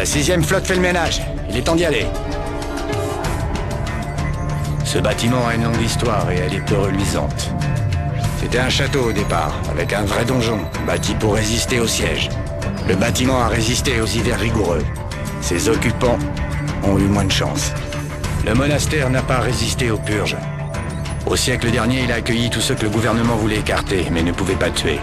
La 6e flotte fait le ménage. Il est temps d'y aller. Ce bâtiment a une longue histoire et elle est peu reluisante. C'était un château au départ, avec un vrai donjon, bâti pour résister au siège. Le bâtiment a résisté aux hivers rigoureux. Ses occupants ont eu moins de chance. Le monastère n'a pas résisté aux purges. Au siècle dernier, il a accueilli tous ceux que le gouvernement voulait écarter, mais ne pouvait pas tuer.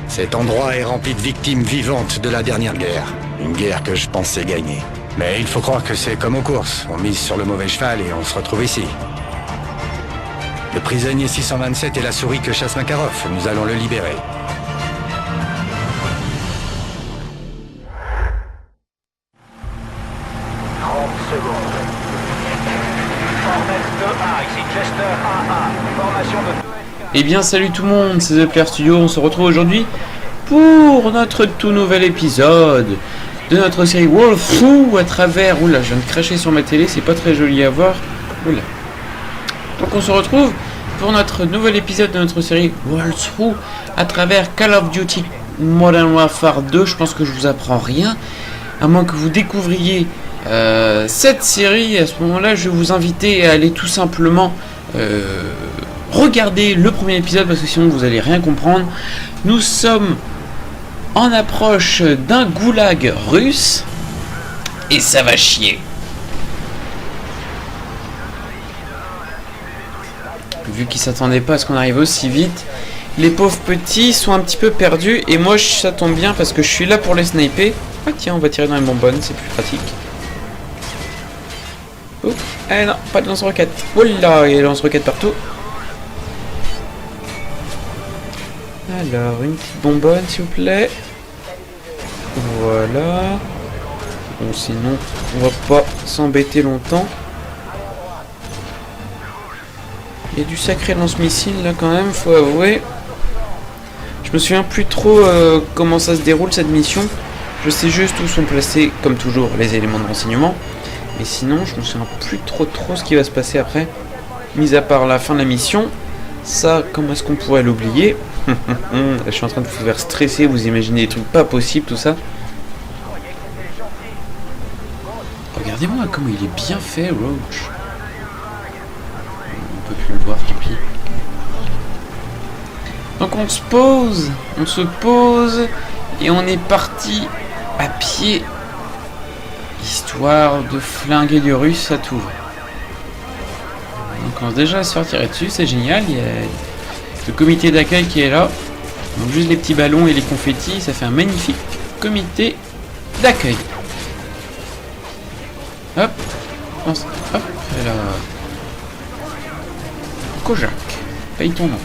Cet endroit est rempli de victimes vivantes de la dernière guerre. Une guerre que je pensais gagner. Mais il faut croire que c'est comme aux courses. On mise sur le mauvais cheval et on se retrouve ici. Le prisonnier 627 est la souris que chasse Makarov. Nous allons le libérer. Eh bien salut tout le monde, c'est The Player Studio, on se retrouve aujourd'hui pour notre tout nouvel épisode de notre série Walkthrough à travers... Oula, je viens de cracher sur ma télé, c'est pas très joli à voir. Oula. Donc on se retrouve pour notre nouvel épisode de notre série Walkthrough à travers Call of Duty Modern Warfare 2. Je pense que je vous apprends rien, à moins que vous découvriez cette série. À ce moment-là, je vais vous inviter à aller tout simplement... regardez le premier épisode parce que sinon vous allez rien comprendre. Nous sommes en approche d'un goulag russe et ça va chier. Vu qu'ils s'attendaient pas à ce qu'on arrive aussi vite, les pauvres petits sont un petit peu perdus et moi ça tombe bien parce que je suis là pour les sniper. Ah tiens, on va tirer dans les bonbonnes, c'est plus pratique. Oh, eh non, pas de lance-roquette. Oh là, il y a des lance-roquettes partout. Alors, une petite bonbonne, s'il vous plaît. Voilà. Bon, sinon, on va pas s'embêter longtemps. Il y a du sacré lance-missile, là, quand même, faut avouer. Je me souviens plus trop comment ça se déroule, cette mission. Je sais juste où sont placés, comme toujours, les éléments de renseignement. Mais sinon, je me souviens plus trop ce qui va se passer après. Mis à part la fin de la mission. Ça, comment est-ce qu'on pourrait l'oublier? Je suis en train de vous faire stresser, vous imaginez des trucs pas possibles, tout ça. Regardez-moi comment il est bien fait, Roach. On peut plus le voir, tant pis. Donc on se pose, et on est parti à pied, histoire de flinguer du russe à tout. On commence déjà à se faire tirer dessus, c'est génial. Il y a le comité d'accueil qui est là. Donc juste les petits ballons et les confettis, ça fait un magnifique comité d'accueil. Hop, hop, et là. Kojak, paye ton nom.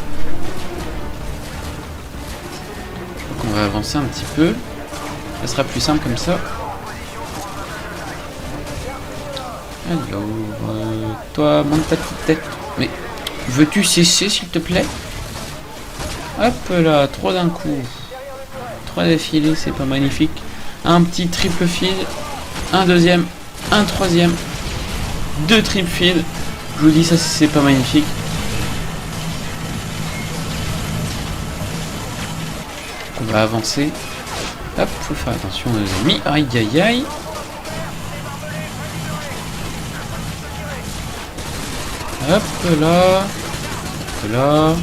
Donc on va avancer un petit peu. Ça sera plus simple comme ça. Alors, toi, monte ta petite tête. Mais, veux-tu cesser, s'il te plaît? Hop là, 3 d'un coup. 3 d'affilée, c'est pas magnifique. Un petit triple fil. Un deuxième. Un troisième. 2 triple fil. Je vous dis, ça, c'est pas magnifique. On va avancer. Hop, faut faire attention aux amis. Aïe, aïe, aïe. Hop là. Hop là.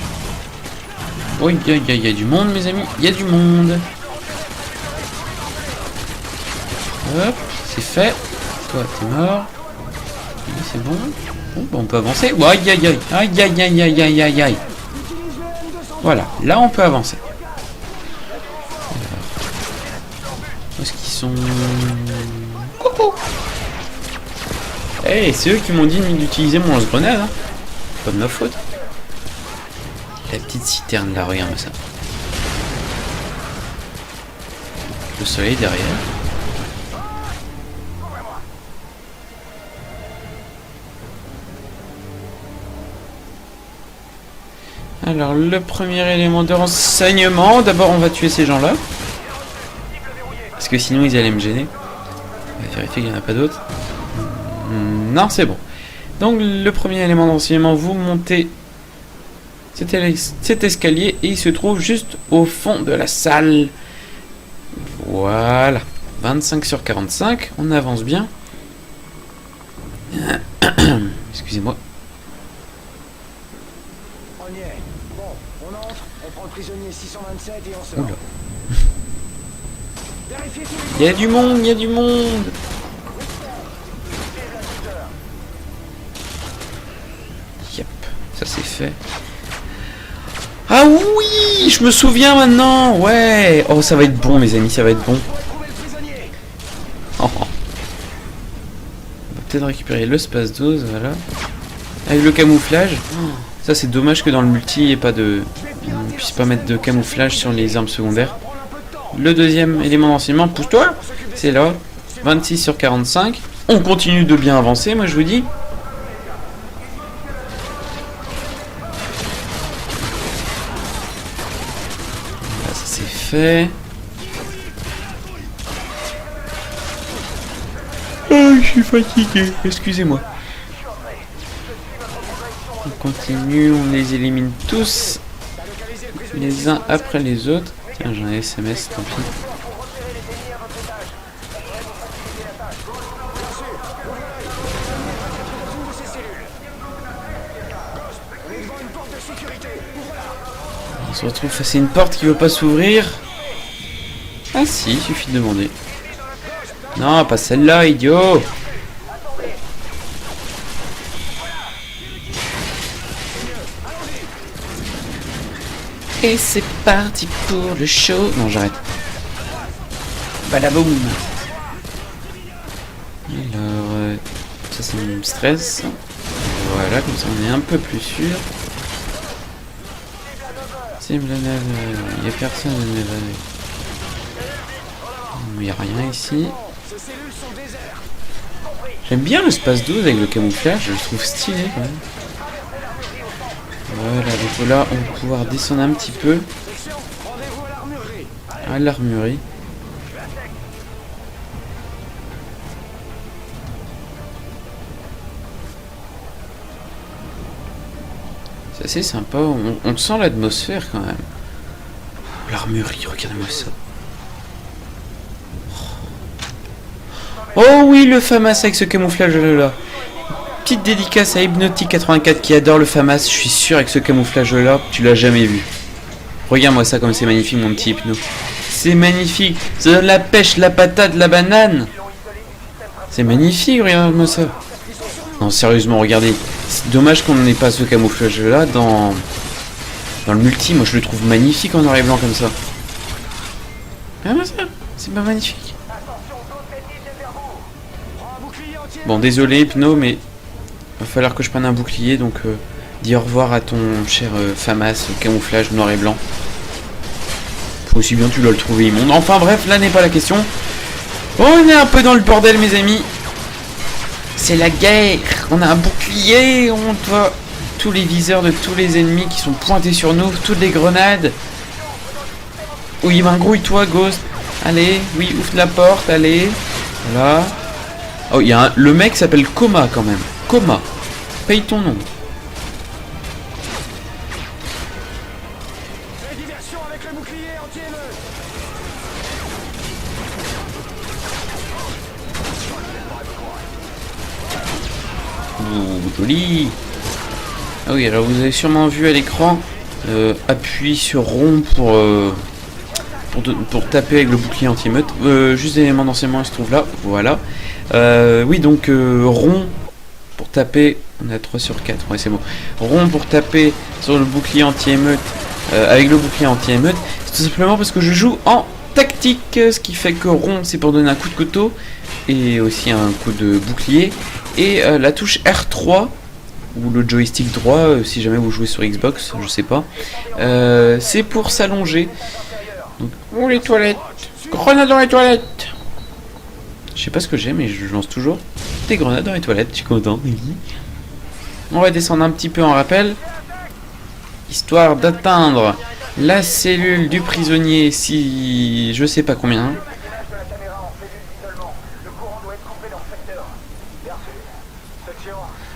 Oh, il y a du monde, mes amis. Il y a du monde. Hop, c'est fait. Toi, t'es mort. C'est bon. Bon, bah, on peut avancer. Oh, aïe, aïe, aïe. Aïe, aïe, aïe, aïe, aïe, aïe, aïe. Voilà, là, on peut avancer. Où est-ce qu'ils sont? Coucou. Hey, c'est eux qui m'ont dit d'utiliser mon lance-grenade, hein. Pas de ma faute. La petite citerne là, regarde ça. Le soleil derrière. Alors, le premier élément de renseignement. D'abord, on va tuer ces gens-là. Parce que sinon, ils allaient me gêner. On va vérifier qu'il n'y en a pas d'autres. Non, c'est bon. Donc, le premier élément de renseignement, vous montez cet escalier et il se trouve juste au fond de la salle. Voilà. 25 sur 45, on avance bien. Excusez-moi. On y est. Bon, on entre, on prend le prisonnier 627 et on sort. Oula. Il y a du monde, il y a du monde. Yep, ça c'est fait. Ah oui, je me souviens maintenant. Ouais. Oh, ça va être bon, mes amis, ça va être bon. Oh. On va peut-être récupérer le space dose, voilà. Avec le camouflage. Ça c'est dommage que dans le multi, il n'y ait pas de... on ne puisse pas mettre de camouflage sur les armes secondaires. Le deuxième élément d'enseignement, pousse-toi. C'est là. 26 sur 45. On continue de bien avancer, moi je vous dis. Là, ça c'est fait. Oh, je suis fatigué. Excusez-moi. On continue, on les élimine tous. Les uns après les autres. Tiens, j'ai un SMS, tant pis. On se retrouve face à une porte qui veut pas s'ouvrir. Ah si, il suffit de demander. Non, pas celle-là, idiot. Et c'est parti pour le show. Non, j'arrête. Badaboum. Alors, ça me stresse. Voilà, comme ça on est un peu plus sûr. Cible nave, il n'y a personne à nave. Il n'y a rien ici. J'aime bien l'espace 12 avec le camouflage, je le trouve stylé quand même. Voilà, donc là on va pouvoir descendre un petit peu à l'armurerie. C'est assez sympa, on sent l'atmosphère quand même. L'armurerie, regardez-moi ça. Oh oui, le FAMAS avec ce camouflage là. Petite dédicace à Hypnotic84 qui adore le FAMAS. Je suis sûr avec ce camouflage là, tu l'as jamais vu. Regarde-moi ça comme c'est magnifique mon petit Hypno. C'est magnifique, ça donne la pêche, la patate, la banane. C'est magnifique, regarde-moi ça. Non, sérieusement, regardez. C'est dommage qu'on n'ait pas ce camouflage là dans le multi. Moi je le trouve magnifique en noir et blanc comme ça. Regarde-moi ça, c'est pas magnifique. Bon, désolé Hypno, mais va falloir que je prenne un bouclier, donc dis au revoir à ton cher FAMAS camouflage noir et blanc. Faut aussi bien tu dois le trouver immonde. Enfin bref, là n'est pas la question. On est un peu dans le bordel mes amis. C'est la guerre. On a un bouclier, on doit tous les viseurs de tous les ennemis qui sont pointés sur nous, toutes les grenades. Oui, ben grouille-toi Ghost. Allez, oui, ouvre la porte, allez. Voilà. Oh, il y a le mec s'appelle Coma quand même. Coma. Paye ton nom. Ouh, joli. Ah oui, alors vous avez sûrement vu à l'écran, appuie sur rond pour taper avec le bouclier anti-émeute. Juste des éléments d'enseignement, il se trouve là. Voilà. Oui, donc rond pour taper. On a 3 sur 4, ouais, c'est bon. Rond pour taper sur le bouclier anti-émeute. Avec le bouclier anti-émeute, c'est tout simplement parce que je joue en tactique. Ce qui fait que rond, c'est pour donner un coup de couteau et aussi un coup de bouclier. Et la touche R3 ou le joystick droit, si jamais vous jouez sur Xbox, je sais pas, c'est pour s'allonger. Oh les toilettes, grenade dans les toilettes. Je sais pas ce que j'ai, mais je lance toujours des grenades dans les toilettes. Je suis content. On va descendre un petit peu en rappel, histoire d'atteindre la cellule du prisonnier. Si je sais pas combien.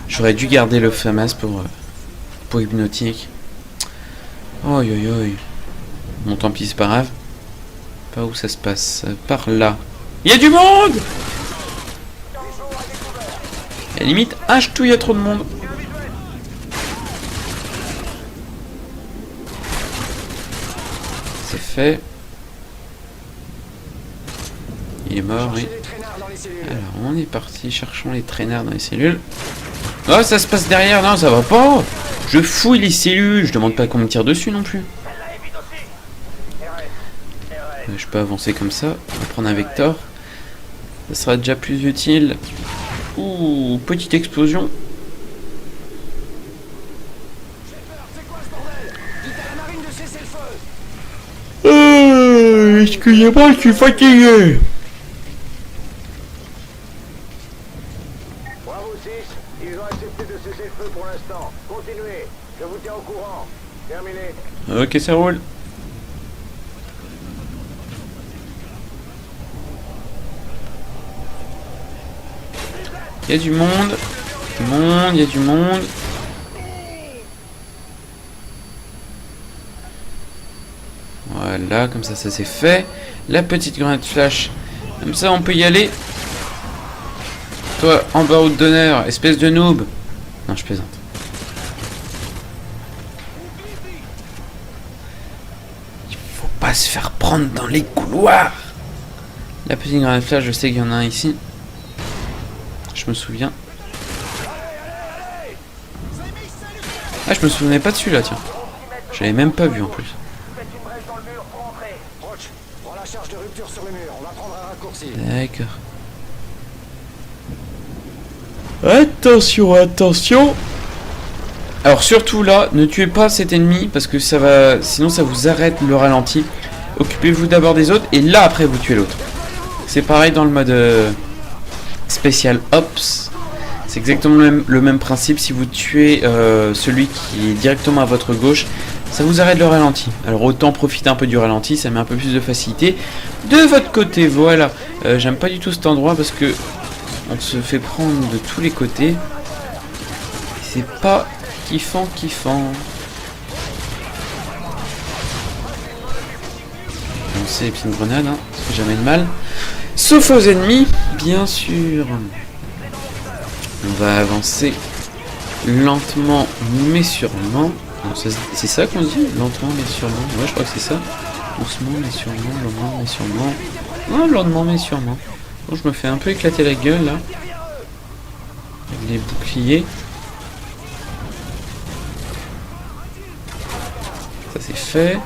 J'aurais dû garder le FAMAS pour Hypnotic. Oi oi oi. Bon tant pis c'est pas grave. Pas où ça se passe. Par là. Il y a du monde. Et limite, tout, il y a trop de monde. C'est fait. Il est mort, oui. Alors, on est parti. Cherchons les traînards dans les cellules. Oh, ça se passe derrière. Non, ça va pas. Je fouille les cellules. Je demande pas qu'on me tire dessus non plus. Je peux avancer comme ça. On va prendre un vecteur. Ça sera déjà plus utile. Ouh, petite explosion. Excusez-moi, je suis fatigué. Bravo 6, ils ont accepté de cesser le feu pour l'instant. Continuez, je vous tiens au courant. Terminé. Ok, ça roule. Il y a du monde. Il y a du monde. Voilà, comme ça c'est fait. La petite grenade flash. Comme ça, on peut y aller. Toi, en bas route d'honneur, espèce de noob. Non, je plaisante. Il faut pas se faire prendre dans les couloirs. La petite grenade flash, je sais qu'il y en a un ici. Je me souviens. Ah, je me souvenais pas de celui-là, tiens. Je l'avais même pas vu en plus. D'accord. Attention, attention. Alors surtout là, ne tuez pas cet ennemi parce que ça va, sinon ça vous arrête le ralenti. Occupez-vous d'abord des autres et là après vous tuez l'autre. C'est pareil dans le mode Special Ops. C'est exactement le même principe. Si vous tuez celui qui est directement à votre gauche, ça vous arrête le ralenti. Alors autant profiter un peu du ralenti, ça met un peu plus de facilité de votre côté. Voilà. J'aime pas du tout cet endroit parce que on se fait prendre de tous les côtés. C'est pas kiffant. Lancer les petites grenades, hein, ça fait jamais de mal. Sauf aux ennemis, bien sûr. On va avancer lentement mais sûrement. C'est ça qu'on dit? Lentement mais sûrement. Ouais, je crois que c'est ça. Doucement mais sûrement, lentement mais sûrement. Non, lentement mais sûrement. Bon, je me fais un peu éclater la gueule là. Avec les boucliers. Ça c'est fait.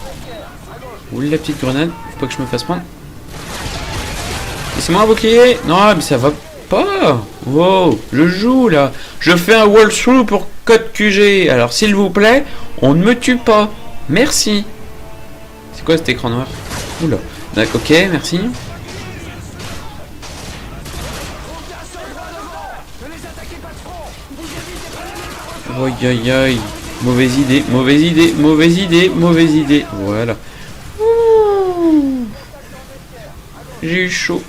Où est la petite grenade? Faut pas que je me fasse prendre. Laissez-moi un bouclier. Non, mais ça va pas. Wow, je joue là. Je fais un walkthrough pour code QG. Alors s'il vous plaît, on ne me tue pas. Merci. C'est quoi cet écran noir? Oula. D'accord, ok, merci. Aïe aïe aïe. Mauvaise idée. Voilà. Ouh. J'ai eu chaud.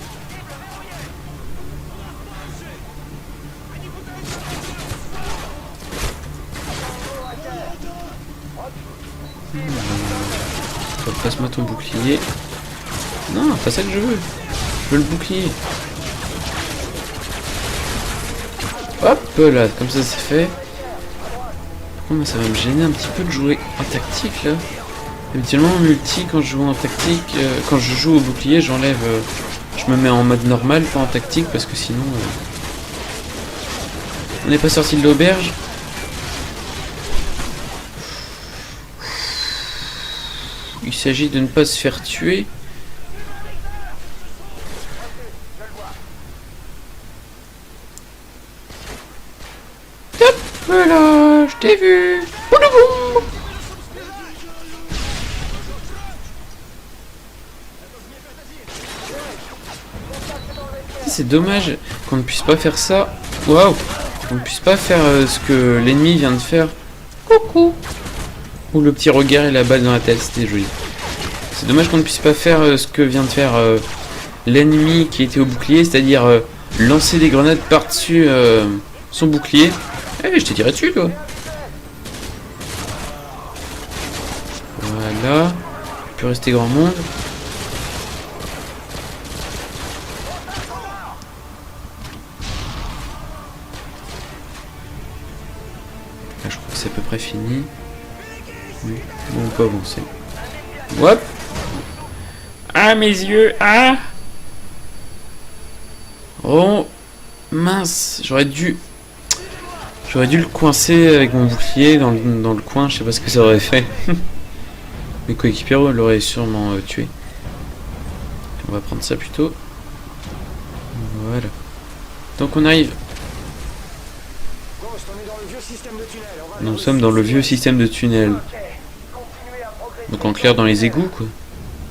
Passe-moi ton bouclier. Non, pas ça que je veux. Je veux le bouclier. Hop là, comme ça c'est fait. Moi ça va me gêner un petit peu de jouer en tactique là. Habituellement en multi quand je joue en tactique, quand je joue au bouclier j'enlève, je me mets en mode normal, pas en tactique parce que sinon on n'est pas sorti de l'auberge. Il s'agit de ne pas se faire tuer. Hop, voilà, je t'ai vu. Boulouboum. C'est dommage qu'on ne puisse pas faire ça. Waouh, qu'on ne puisse pas faire ce que l'ennemi vient de faire. Coucou. Ou le petit regard et la balle dans la tête, c'était joli. C'est dommage qu'on ne puisse pas faire ce que vient de faire l'ennemi qui était au bouclier, c'est-à-dire lancer des grenades par-dessus son bouclier. Eh, je te dirais dessus, toi. Voilà. Il peut rester grand monde. pas avancer. Hop. Ah, mes yeux. Ah. Oh. Mince. J'aurais dû le coincer avec mon bouclier dans le coin. Je sais pas ce que ça aurait fait. Mes coéquipiers l'auraient sûrement tué. On va prendre ça plutôt. Voilà. Donc on arrive. Nous sommes dans le vieux système de tunnel. Donc en clair dans les égouts quoi.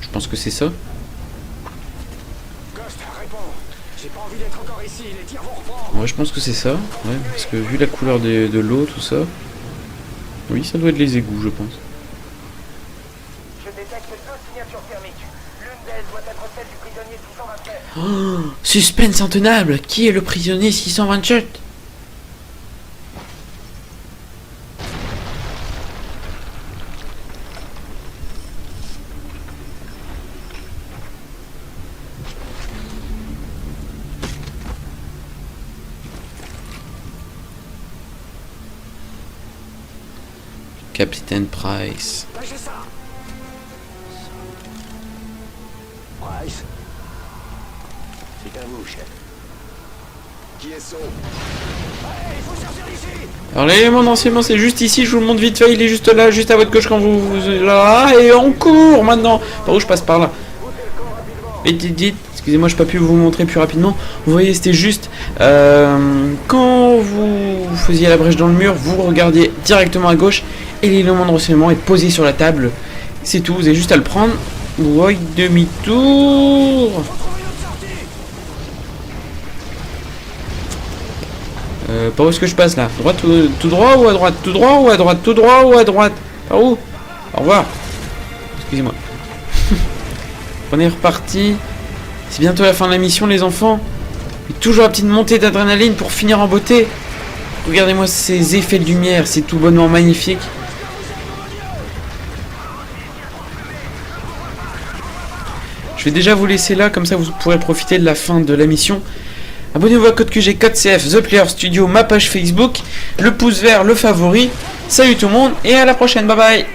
Je pense que c'est ça. Ouais, je pense que c'est ça. Ouais, parce que vu la couleur de l'eau, tout ça. Oui, ça doit être les égouts, je pense. Je détecte 2 signatures thermiques. L'une d'elles doit être celle du prisonnier 627. Oh, suspense intenable. Qui est le prisonnier 627? Capitaine Price. Lâchez ça. Price. C'est à vous, chef. Qui est son? Allez, il faut sortir d'ici. Alors l'élément d'enseignement c'est juste ici, je vous le montre vite fait, il est juste là, juste à votre gauche quand vous là, et on court maintenant. Par où je passe par là? Et dites, excusez-moi, je n'ai pas pu vous montrer plus rapidement. Vous voyez, c'était juste quand vous faisiez la brèche dans le mur, vous regardiez directement à gauche et l'élément de renseignement est posé sur la table. C'est tout, vous avez juste à le prendre. Ouais, demi-tour. Par où est-ce que je passe là? Droite, tout droit ou à droite? Tout droit ou à droite? Tout droit ou à droite? Par où? Au revoir. Excusez-moi. On est reparti. C'est bientôt la fin de la mission les enfants. Et toujours la petite montée d'adrénaline pour finir en beauté. Regardez-moi ces effets de lumière, c'est tout bonnement magnifique. Je vais déjà vous laisser là, comme ça vous pourrez profiter de la fin de la mission. Abonnez-vous à code QG, code CF, The Player Studio, ma page Facebook, le pouce vert, le favori. Salut tout le monde et à la prochaine, bye bye.